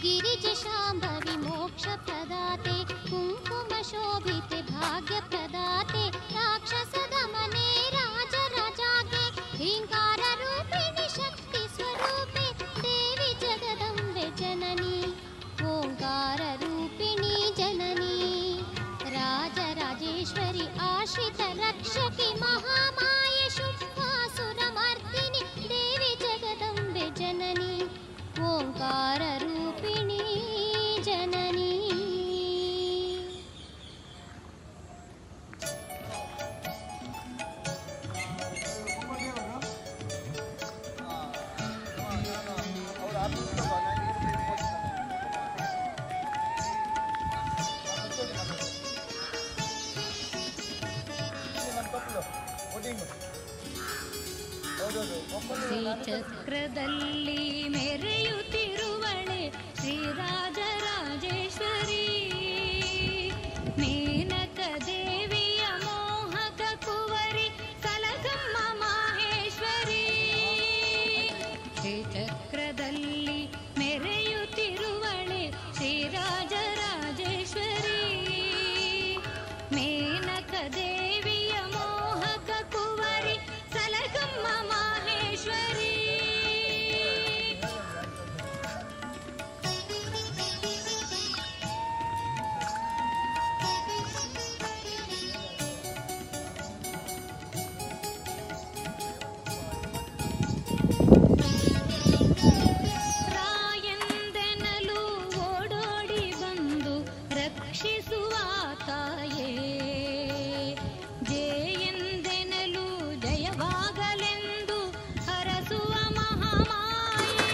गिरिज शाम्भवि मोक्षप्रदाते कुङ्कुमशोभिते भाग्यप्रदाते राक्षसदमने राजराजाके ह्रीङ्काररूपिणि शक्तिस्वरूपे देवि जगदम्बे जननी ओङ्काररूपिणी जननी राजराजेश्वरि आश्रितरक्षकि महामाये शुम्भासुरमर्दिनि देवि जगदम्बे जननी ओङ्काररूपिणी जननी। ಶ್ರೀಚಕ್ರದಲ್ಲಿ ಮೆರೆಯುತ್ತಿರುವಳೆ ಶ್ರೀರಾಜರಾಜೇಶ್ವರಿ ಮೇನಕ ದೇವಿಯ ಮೋಹಕ ಕುವರಿ ಕಲಕಮ್ಮ ಮಾಹೇಶ್ವರಿ ಶ್ರೀಚಕ್ರದಲ್ಲಿ ಮೆರೆಯುತ್ತಿರುವಳೆ ಶ್ರೀರಾಜರಾಜೇಶ್ವರಿ ಮೇನಕ ದೇವಿಯ ಮೋಹಕ ಕುವರಿ ಕಲಕಮ್ಮ ಮಾಹೇಶ್ವರಿ ರಾಯಂದೆನಲು ಓಡೋಡಿ ಬಂದು ರಕ್ಷಿಸುವ ತಾಯೇ ಜಯೆಂದೆನಲು ಜಯವಾಗಲೆಂದು ಹರಸುವ ಮಹಾಮಾಯೆ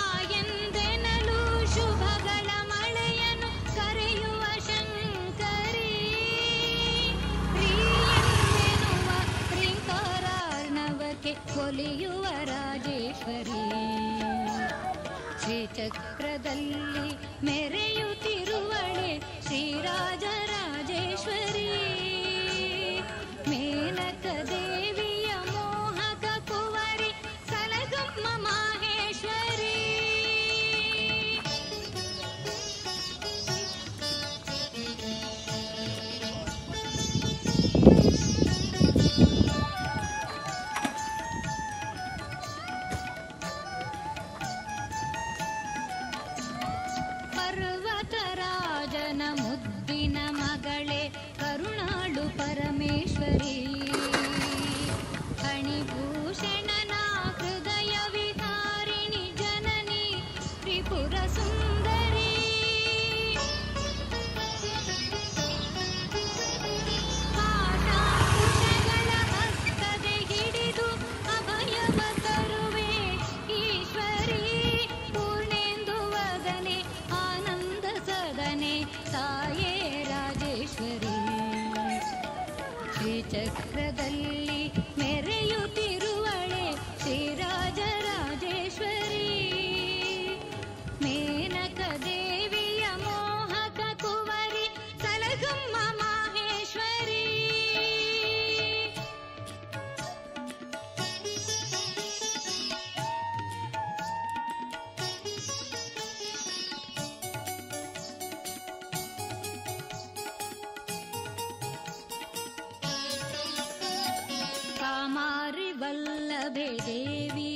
ಶ್ವಾಯಂದೆನಲು ಶುಭಗಳ ಮಳೆಯನ್ನು ಕರೆಯುವ ಶಂಕರಿ ಪ್ರಿಯೆಂದೆನ್ನುವ ಶ್ರೀಂಕಾರಾರ್ಣವಕ್ಕೆ ಕೊಲಿಯುವ ರಾಜೇಶ್ವರಿ ಶ್ರೀಚಕ್ರದಲ್ಲಿ ಮೆರೆಯುತ್ತಿರುವಳೆ ಶ್ರೀರಾಜರಾಜೇಶ್ವರಿ ಮೇನಕ ದೇವಿಯ ಮೋಹಕ ಕುವರಿ ಕಲಕಮ್ಮ ಮಾಹೇಶ್ವರಿ ಪರ್ವತರಾಜನ ಮುದ್ದಿನ ಮಗಳೇ ಕರುಣಾಳು ಪರಮೇಶ್ವರಿ ಅಣಿಭೂಷಣನ ಹೃದಯ ವಿಹಾರಿಣಿ ಜನನಿ ತ್ರಿಪುರ ಸುಂದರಿ ಪಾಶಾಂಕುಶಗಳ ಹಸ್ತದೆ ಹಿಡಿದು ಅಭಯವ ತರುವೆ ಈಶ್ವರಿ ಪೂರ್ಣೇಂದು ವದನೆ ಆನಂದ ಸದನೆ ತಾಯೇ ರಾಜೇಶ್ವರಿ ಶ್ರೀಚಕ್ರದಲ್ಲಿ ಮೆರೆಯುತ್ತಿರುವಳೆ ಶ್ರೀರಾಜರಾಜೇಶ್ವರಿ ಮೇನಕ ದೇವಿಯ ಮೋಹಕ ಕುವರಿ ಕಲಕಮ್ಮ ಮಾಹೇಶ್ವರಿ ಕಾಮಾರಿ ವಲ್ಲಭೆ ದೇವಿ